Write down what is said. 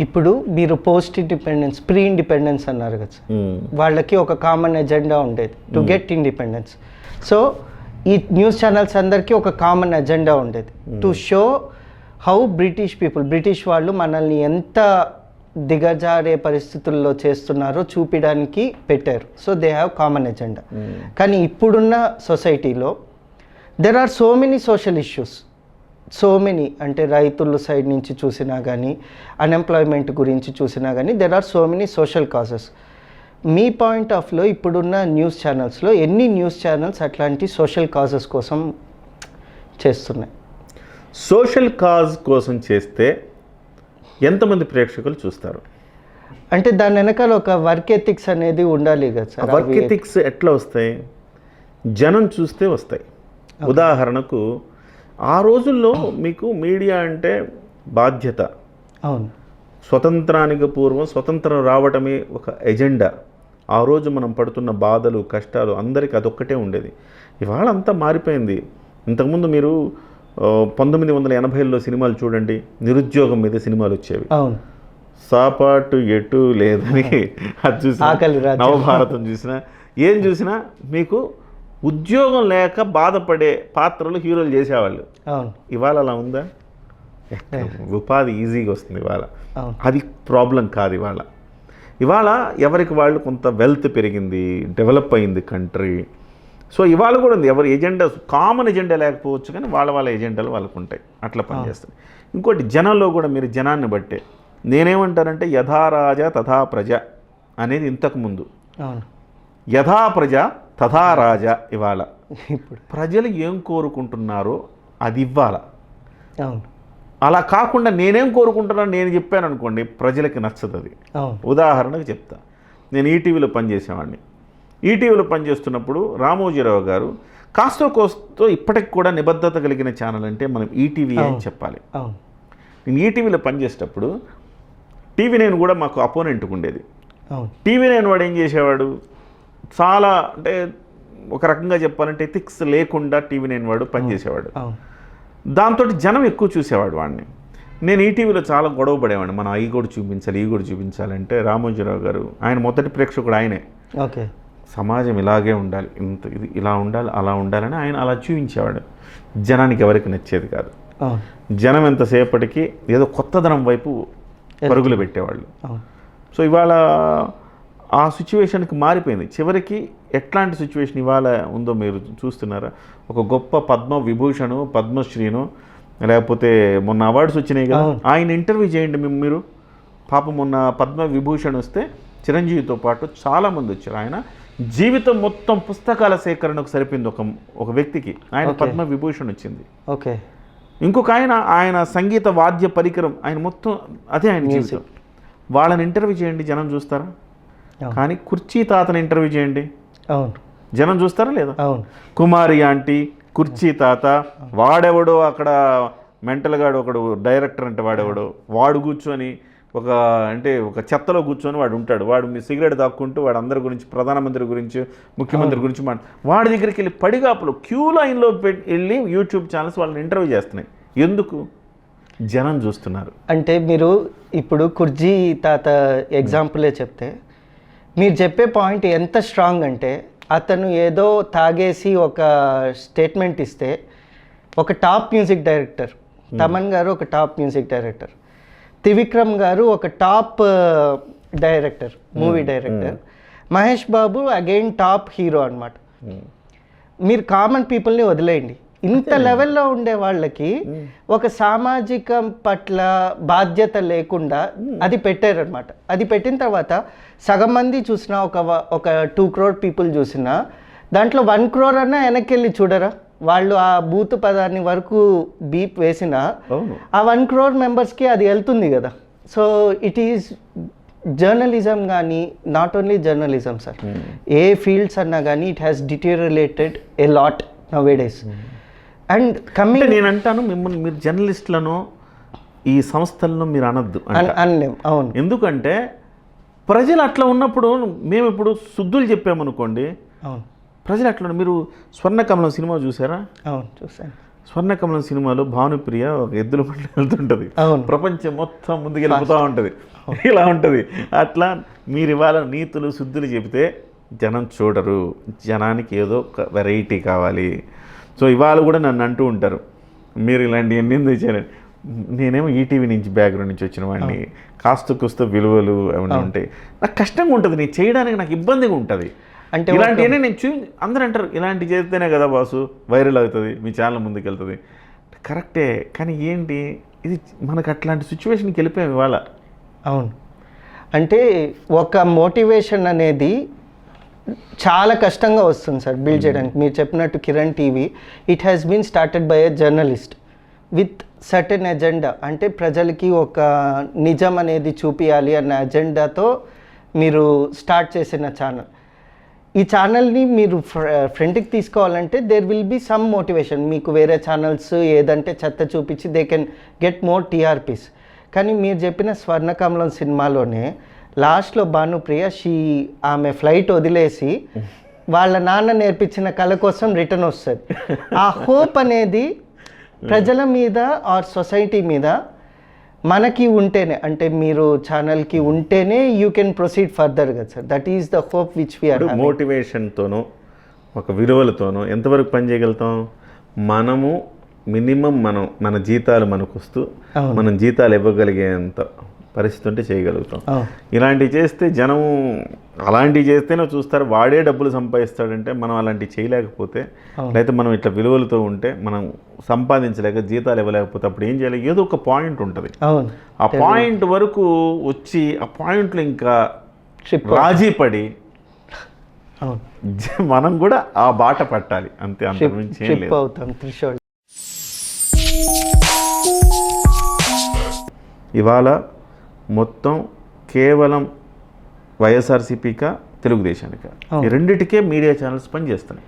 ఇప్పుడు మీరు post independence, pre independence అన్నారు కదా సార్, వాళ్ళకి ఒక కామన్ ఎజెండా ఉండేది టు గెట్ ఇండిపెండెన్స్. సో ఈ న్యూస్ ఛానల్స్ అందరికీ ఒక కామన్ ఎజెండా ఉండేది టు షో హౌ బ్రిటిష్ వాళ్ళు మనల్ని ఎంత దిగజారే పరిస్థితుల్లో చేస్తున్నారో చూపించడానికి పెట్టారు. So they have common agenda. కానీ ఇప్పుడున్న సొసైటీలో there are so many social issues, so many, అంటే రైతుల సైడ్ నుంచి చూసినా కానీ, అన్ఎంప్లాయ్మెంట్ గురించి చూసినా కానీ, there are so many social causes. మీ పాయింట్ ఆఫ్ లో ఇప్పుడున్న న్యూస్ ఛానల్స్లో ఎన్ని న్యూస్ ఛానల్స్ అట్లాంటి సోషల్ కాజెస్ కోసం చేస్తున్నాయి? సోషల్ కాజ్ కోసం చేస్తే ఎంతమంది ప్రేక్షకులు చూస్తారు? అంటే దాని వెనకాల ఒక వర్క్ ఎథిక్స్ అనేది ఉండాలి కదా సార్. వర్క్ ఎథిక్స్ ఎట్లా వస్తాయి? జనం చూస్తే వస్తాయి. ఉదాహరణకు ఆ రోజుల్లో మీకు మీడియా అంటే బాధ్యత. అవును. స్వతంత్రానికి పూర్వం స్వతంత్రం రావటమే ఒక ఎజెండా. ఆ రోజు మనం పడుతున్న బాధలు కష్టాలు అందరికీ అదొక్కటే ఉండేది. ఇవాళ అంతా మారిపోయింది. ఇంతకుముందు మీరు 1980లో సినిమాలు చూడండి, నిరుద్యోగం మీద సినిమాలు వచ్చేవి. అవును. సాపాటు ఎటు లేదని అది చూసినా, నవభారతం చూసినా, ఏం చూసినా మీకు ఉద్యోగం లేక బాధపడే పాత్రలు హీరోలు చేసేవాళ్ళు. ఇవాళ అలా ఉందా? ఉపాధి ఈజీగా వస్తుంది ఇవాళ. అది ప్రాబ్లం కాదు ఇవాళ ఎవరికి వాళ్ళు కొంత వెల్త్ పెరిగింది, డెవలప్ అయింది కంట్రీ. సో ఇవాళ కూడా ఉంది. ఎవరి ఎజెండా కామన్ ఎజెండా లేకపోవచ్చు, కానీ వాళ్ళ ఎజెండాలు వాళ్ళకు ఉంటాయి, అట్లా పనిచేస్తాయి. ఇంకోటి జనంలో కూడా మీరు జనాన్ని బట్టే నేనేమంటానంటే యథా రాజా తథా ప్రజ అనేది ఇంతకుముందు, యథా ప్రజ తథా రాజా ఇవాళ. ఇప్పుడు ప్రజలు ఏం కోరుకుంటున్నారో అది ఇవ్వాల. అలా కాకుండా నేనేం కోరుకుంటున్నాను నేను చెప్పాను అనుకోండి, ప్రజలకి నచ్చదు అది. ఉదాహరణకు చెప్తా, నేను ఈటీవీలో పనిచేసేవాడిని. ఈటీవీలో పనిచేస్తున్నప్పుడు రామోజీరావు గారు కాస్తో కోస్తో ఇప్పటికి కూడా నిబద్ధత కలిగిన ఛానల్ అంటే మనం ఈటీవీ అని చెప్పాలి. నేను ఈటీవీలో పనిచేసేటప్పుడు టీవీ నేను కూడా మాకు అపోనెంట్కి ఉండేది. టీవీ నేను వాడు ఏం చేసేవాడు, చాలా అంటే ఒక రకంగా చెప్పాలంటే ఎథిక్స్ లేకుండా టీవీ నేను వాడు పనిచేసేవాడు. దాంతో జనం ఎక్కువ చూసేవాడు వాడిని. నేను ఈటీవీలో చాలా గొడవ పడేవాడిని, మనం ఈ కూడా చూపించాలంటే రామోజీరావు గారు ఆయన మొదటి ప్రేక్షకుడు ఆయనే. ఓకే, సమాజం ఇలాగే ఉండాలి, ఇది ఇలా ఉండాలి, అలా ఉండాలని ఆయన అలా చూపించేవాడు. జనానికి ఎవరికి నచ్చేది కాదు. జనం ఎంతసేపటికి ఏదో కొత్తదనం వైపు పరుగులు పెట్టేవాళ్ళు. సో ఇవాళ ఆ సిచ్యువేషన్కి మారిపోయింది. చివరికి ఎట్లాంటి సిచ్యువేషన్ ఇవాళ ఉందో మీరు చూస్తున్నారా? ఒక గొప్ప పద్మవిభూషణు, పద్మశ్రీను, లేకపోతే మొన్న అవార్డ్స్ వచ్చినాయి కదా, ఆయన ఇంటర్వ్యూ చేయండి మీరు. పాపం మొన్న పద్మవిభూషణ్ వస్తే చిరంజీవితో పాటు చాలామంది వచ్చారు. ఆయన జీవితం మొత్తం పుస్తకాల సేకరణకు సరిపోయింది ఒక వ్యక్తికి. ఆయన పద్మవిభూషణ్ వచ్చింది. ఓకే. ఇంకొక ఆయన సంగీత వాద్య పరికరం, ఆయన మొత్తం అదే ఆయన జీవితం. వాళ్ళని ఇంటర్వ్యూ చేయండి, జనం చూస్తారా? కానీ కుర్చీ తాతని ఇంటర్వ్యూ చేయండి, జనం చూస్తారా లేదా? కుమారి ఆంటీ, కుర్చీ తాత, వాడెవడో అక్కడ మెంటల్గాడు ఒకడు డైరెక్టర్ అంటే వాడు కూర్చొని ఒక చెత్తలో కూర్చొని వాడు ఉంటాడు. వాడు మీ సిగరెట్ దాక్కుంటూ వాడు అందరి గురించి, ప్రధానమంత్రి గురించి, ముఖ్యమంత్రి గురించి వాడి దగ్గరికి వెళ్ళి పడిగాపులు క్యూ లైన్లో వెళ్ళి యూట్యూబ్ ఛానల్స్ వాళ్ళని ఇంటర్వ్యూ చేస్తున్నాయి. ఎందుకు? జనం చూస్తున్నారు. అంటే మీరు ఇప్పుడు కుర్జీ తాత ఎగ్జాంపులే చెప్తే, మీరు చెప్పే పాయింట్ ఎంత స్ట్రాంగ్ అంటే, అతను ఏదో తాగేసి ఒక స్టేట్మెంట్ ఇస్తే, ఒక టాప్ మ్యూజిక్ డైరెక్టర్ తమన్ గారు ఒక top music director, Trivikram garu ఒక top director, movie director, Mahesh Babu again top hero అనమాట. మీరు కామన్ పీపుల్ని వదిలేయండి, ఇంత లెవెల్లో ఉండే వాళ్ళకి ఒక సామాజికం పట్ల బాధ్యత లేకుండా అది పెట్టారనమాట. అది పెట్టిన తర్వాత సగం మంది చూసినా, ఒక 2 crore పీపుల్ చూసినా, దాంట్లో 1 crore అన్నా వెనక్కి వెళ్ళి చూడరా? వాళ్ళు ఆ బూత్ పదాన్ని వరకు బీప్ వేసినా ఆ 1 crore మెంబర్స్కి అది వెళ్తుంది కదా. సో ఇట్ ఈజ్ జర్నలిజం కానీ, నాట్ ఓన్లీ జర్నలిజం సార్, ఏ ఫీల్డ్స్ అన్నా కానీ it has deteriorated a lot nowadays. And coming, నేను అంటాను మిమ్మల్ని, మీరు జర్నలిస్టులను ఈ సంస్థలను మీరు అనద్దు. అవును, ఎందుకంటే ప్రజలు అట్లా ఉన్నప్పుడు మేము ఇప్పుడు శుద్ధులు చెప్పామనుకోండి, అవును, ప్రజలు అట్లా. మీరు స్వర్ణకమలం సినిమా చూసారా? అవును, చూసాను. స్వర్ణకమలం సినిమాలో భానుప్రియ ఒక ఎద్దుల బండి వెళ్తుంటుంది, అవును. ప్రపంచం మొత్తం ముందుకు వెళ్ళిపోతూ ఉంటుంది, ఇలా ఉంటుంది. అట్లా మీరు ఇవాళ నీతులు శుద్ధులు చెబితే జనం చూడరు, జనానికి ఏదో ఒక వెరైటీ కావాలి. సో ఇవాళ కూడా నన్ను అంటూ ఉంటారు, మీరు ఇలాంటి ఎన్ని తెచ్చారు. నేనేమో ఈటీవీ నుంచి బ్యాక్గ్రౌండ్ నుంచి వచ్చిన వాడిని, కాస్త కూస్త విలువలు ఏమైనా ఉంటాయి, నాకు కష్టంగా ఉంటుంది, నేను చేయడానికి నాకు ఇబ్బందిగా ఉంటుంది. అంటే ఇలాంటివన్నీ నేను అందరూ అంటారు ఇలాంటి చేస్తేనే కదా బాసు వైరల్ అవుతుంది, మీ ఛానల్ ముందుకు వెళ్తుంది. కరెక్టే, కానీ ఏంటి ఇది మనకు అట్లాంటి సిచ్యువేషన్కి వెళ్ళిపోయాం ఇవాళ. అవును, అంటే ఒక మోటివేషన్ అనేది చాలా కష్టంగా వస్తుంది సార్ బిల్డ్ చేయడానికి. మీరు చెప్పినట్టు Kiran TV, it has been started by a journalist with certain agenda. అంటే ప్రజలకి ఒక నిజం అనేది చూపించాలి అన్న ఎజెండాతో మీరు స్టార్ట్ చేసిన ఛానల్. ఈ ఛానల్ని మీరు ఫ్రంట్కి తీసుకోవాలంటే there will be some motivation. మీకు వేరే ఛానల్స్ ఏదంటే చెత్త చూపించి they can get more TRPs. కానీ మీరు చెప్పిన స్వర్ణకమలం సినిమాలోనే లాస్ట్లో భానుప్రియ ఆమె ఫ్లైట్ వదిలేసి వాళ్ళ నాన్న నేర్పించిన కళ కోసం రిటర్న్ వస్తుంది. ఆ హోప్ అనేది ప్రజల మీద ఆర్ సొసైటీ మీద మనకి ఉంటేనే, అంటే మీరు ఛానల్కి ఉంటేనే యూ కెన్ ప్రొసీడ్ ఫర్దర్ కదా సార్. That is the hope which we are. మోటివేషన్తోనో ఒక విలువలతోనో ఎంతవరకు పని చేయగలుగుతాం మనము? మినిమం మన జీతాలు మనకు వస్తూ మనం జీతాలు ఇవ్వగలిగేంత పరిస్థితి ఉంటే చేయగలుగుతాం. ఇలాంటివి చేస్తే జనం అలాంటివి చేస్తేనే చూస్తారు, వాడే డబ్బులు సంపాదిస్తాడంటే మనం అలాంటివి చేయలేకపోతే, లేకపోతే మనం ఇట్లా విలువలతో ఉంటే మనం సంపాదించలేక జీతాలు ఇవ్వలేకపోతే అప్పుడు ఏం చేయాలి? ఏదో ఒక పాయింట్ ఉంటుంది, ఆ పాయింట్ వరకు వచ్చి ఆ పాయింట్లో ఇంకా రాజీ పడి మనం కూడా ఆ బాట పట్టాలి అంతే, అంతకుమించి ఏం లేదు. ఇవాళ మొత్తం కేవలం వైఎస్ఆర్సీపీకా తెలుగుదేశానికా, ఈ రెండిటికే మీడియా ఛానల్స్ పనిచేస్తున్నాయి.